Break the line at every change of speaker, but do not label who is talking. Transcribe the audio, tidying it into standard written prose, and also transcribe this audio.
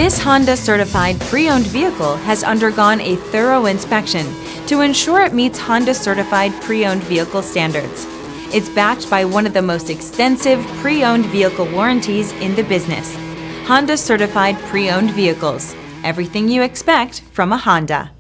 This Honda certified pre-owned vehicle has undergone a thorough inspection to ensure it meets Honda certified pre-owned vehicle standards. It's backed by one of the most extensive pre-owned vehicle warranties in the business. Honda certified pre-owned vehicles. Everything you expect from a Honda.